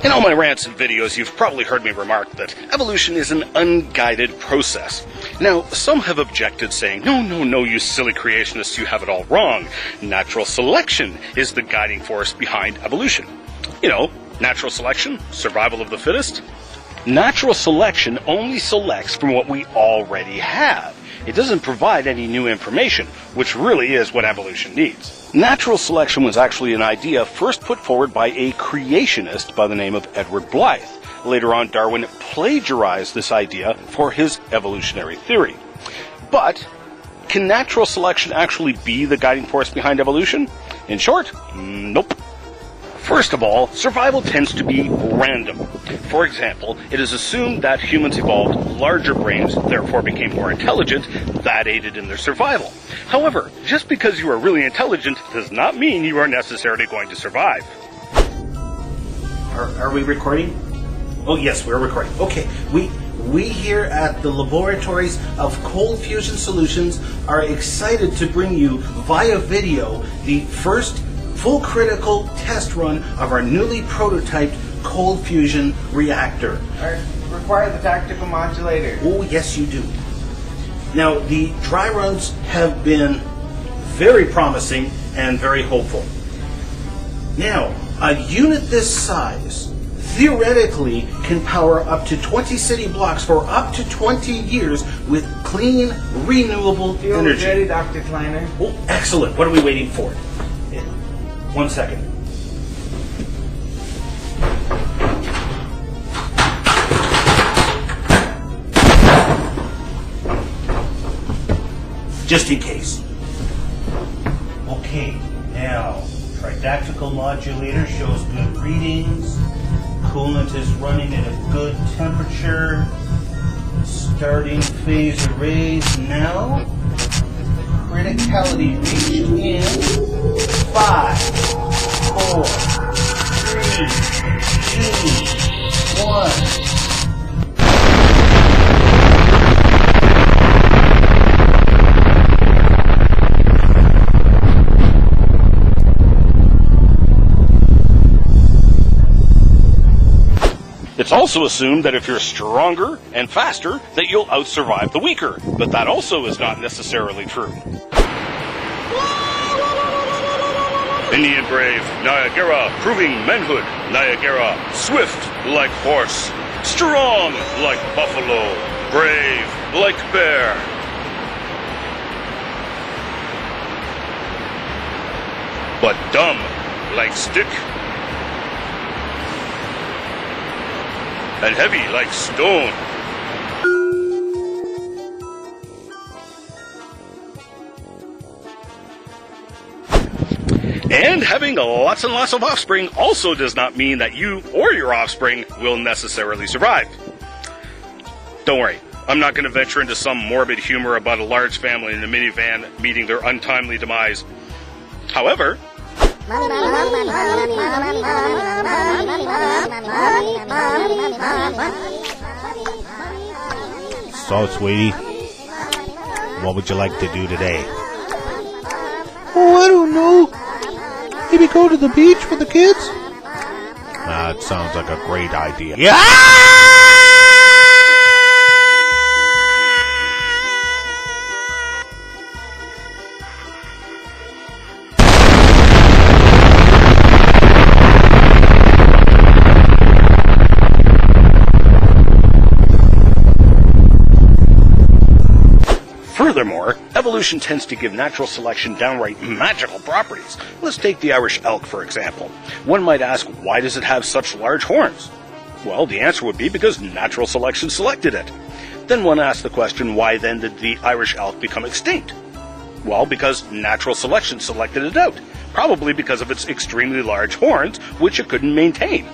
In all my rants and videos, you've probably heard me remark that evolution is an unguided process. Now, some have objected, saying, no, you silly creationists, you have it all wrong. Natural selection is the guiding force behind evolution. You know, natural selection, survival of the fittest. Natural selection only selects from what we already have. It doesn't provide any new information, which really is what evolution needs. Natural selection was actually an idea first put forward by a creationist by the name of Edward Blythe. Later on, Darwin plagiarized this idea for his evolutionary theory. But can natural selection actually be the guiding force behind evolution? In short, nope. First of all, survival tends to be random. For example, it is assumed that humans evolved larger brains, therefore became more intelligent. That aided in their survival. However, just because you are really intelligent does not mean you are necessarily going to survive. Are we recording? Oh yes, we're recording. Okay, we here at the laboratories of Cold Fusion Solutions are excited to bring you via video the first full critical test run of our newly prototyped cold fusion reactor. I require the tactical modulator. Oh, yes, you do. Now, the dry runs have been very promising and very hopeful. Now, a unit this size theoretically can power up to 20 city blocks for up to 20 years with clean, renewable energy. Ready, Dr. Kleiner? Oh, excellent. What are we waiting for? 1 second. Just in case. Okay, now, tridactyl modulator shows good readings. Coolant is running at a good temperature. Starting phase arrays now. Criticality reached in 5, 4, 3, 2, 1. It's also assumed that if you're stronger and faster, that you'll outsurvive the weaker. But that also is not necessarily true. Indian brave, Niagara, proving manhood. Niagara, swift like horse, strong like buffalo, brave like bear. But dumb like stick. And heavy like stone. And having lots and lots of offspring also does not mean that you or your offspring will necessarily survive. Don't worry, I'm not going to venture into some morbid humor about a large family in a minivan meeting their untimely demise. However, so, sweetie, what would you like to do today? Oh, I don't know. Maybe go to the beach for the kids? That sounds like a great idea. Yeah! furthermore, evolution tends to give natural selection downright magical properties. Let's take the Irish elk, for example. One might ask, why does it have such large horns? Well, the answer would be because natural selection selected it. Then one asks the question, why then did the Irish elk become extinct? Well, because natural selection selected it out, probably because of its extremely large horns, which it couldn't maintain.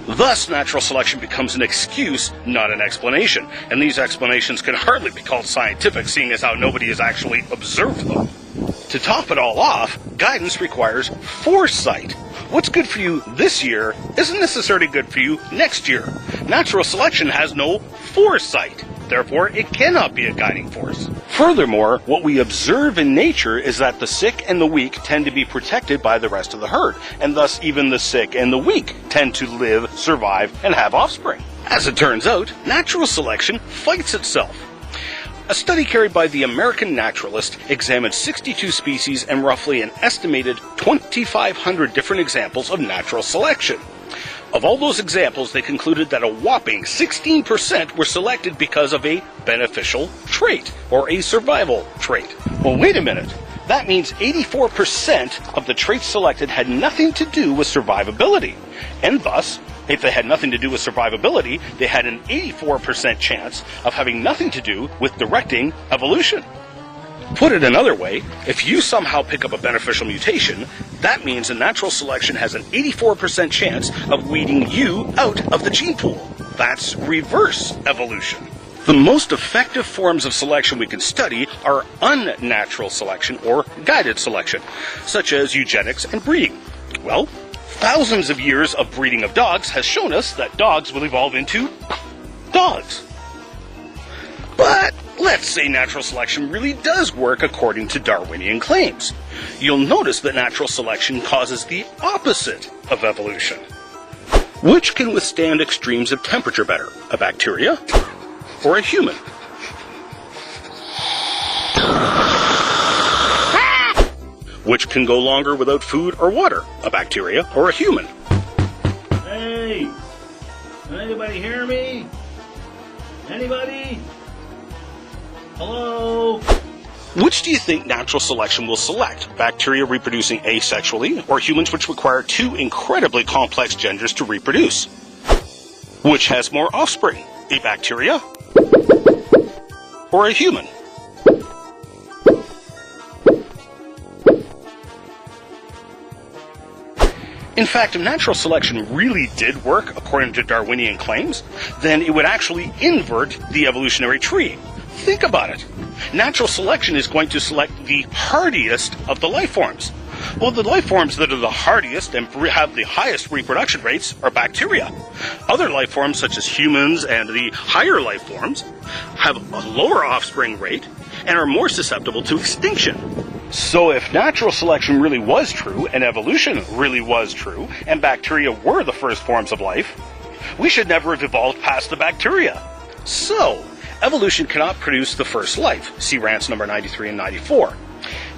Thus, natural selection becomes an excuse, not an explanation, and these explanations can hardly be called scientific, seeing as how nobody has actually observed them. To top it all off, guidance requires foresight. What's good for you this year isn't necessarily good for you next year. Natural selection has no foresight. Therefore, it cannot be a guiding force. Furthermore, what we observe in nature is that the sick and the weak tend to be protected by the rest of the herd, and thus even the sick and the weak tend to live, survive, and have offspring. As it turns out, natural selection fights itself. A study carried by the American naturalist examined 62 species and roughly an estimated 2,500 different examples of natural selection. Of all those examples, they concluded that a whopping 16% were selected because of a beneficial trait, or a survival trait. Well, wait a minute. That means 84% of the traits selected had nothing to do with survivability. And thus, if they had nothing to do with survivability, they had an 84% chance of having nothing to do with directing evolution. Put it another way, if you somehow pick up a beneficial mutation, that means a natural selection has an 84% chance of weeding you out of the gene pool. That's reverse evolution. The most effective forms of selection we can study are unnatural selection or guided selection, such as eugenics and breeding. Well, thousands of years of breeding of dogs has shown us that dogs will evolve into dogs. But let's say natural selection really does work according to Darwinian claims. You'll notice that natural selection causes the opposite of evolution. Which can withstand extremes of temperature better, a bacteria or a human? Which can go longer without food or water, a bacteria or a human? Hey! Can anybody hear me? Anybody? Hello? Which do you think natural selection will select? Bacteria reproducing asexually, or humans which require two incredibly complex genders to reproduce? Which has more offspring, a bacteria or a human? In fact, if natural selection really did work according to Darwinian claims, then it would actually invert the evolutionary tree. Think about it. Natural selection is going to select the hardiest of the life forms. Well, the life forms that are the hardiest and have the highest reproduction rates are bacteria. Other life forms, such as humans and the higher life forms, have a lower offspring rate and are more susceptible to extinction. So if natural selection really was true, and evolution really was true, and bacteria were the first forms of life, we should never have evolved past the bacteria. So, evolution cannot produce the first life. See rants number 93 and 94.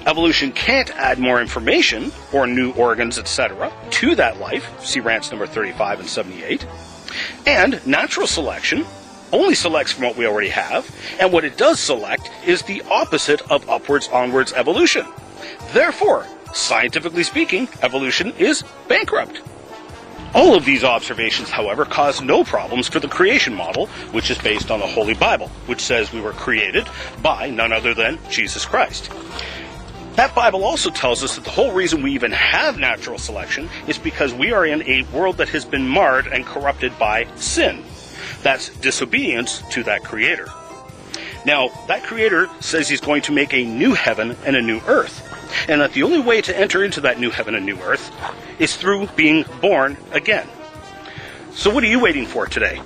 Evolution can't add more information, or new organs, etc., to that life. See rants number 35 and 78. And natural selection only selects from what we already have, and what it does select is the opposite of upwards-onwards evolution. Therefore, scientifically speaking, evolution is bankrupt. All of these observations, however, cause no problems for the creation model, which is based on the Holy Bible, which says we were created by none other than Jesus Christ. That Bible also tells us that the whole reason we even have natural selection is because we are in a world that has been marred and corrupted by sin. That's disobedience to that Creator. Now, that Creator says He's going to make a new heaven and a new earth, and that the only way to enter into that new heaven and new earth is through being born again. So what are you waiting for today?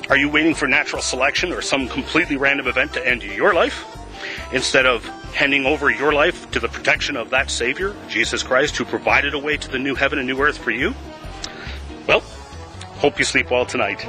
Are you waiting for natural selection or some completely random event to end your life, instead of handing over your life to the protection of that Savior, Jesus Christ, who provided a way to the new heaven and new earth for you? Well, hope you sleep well tonight.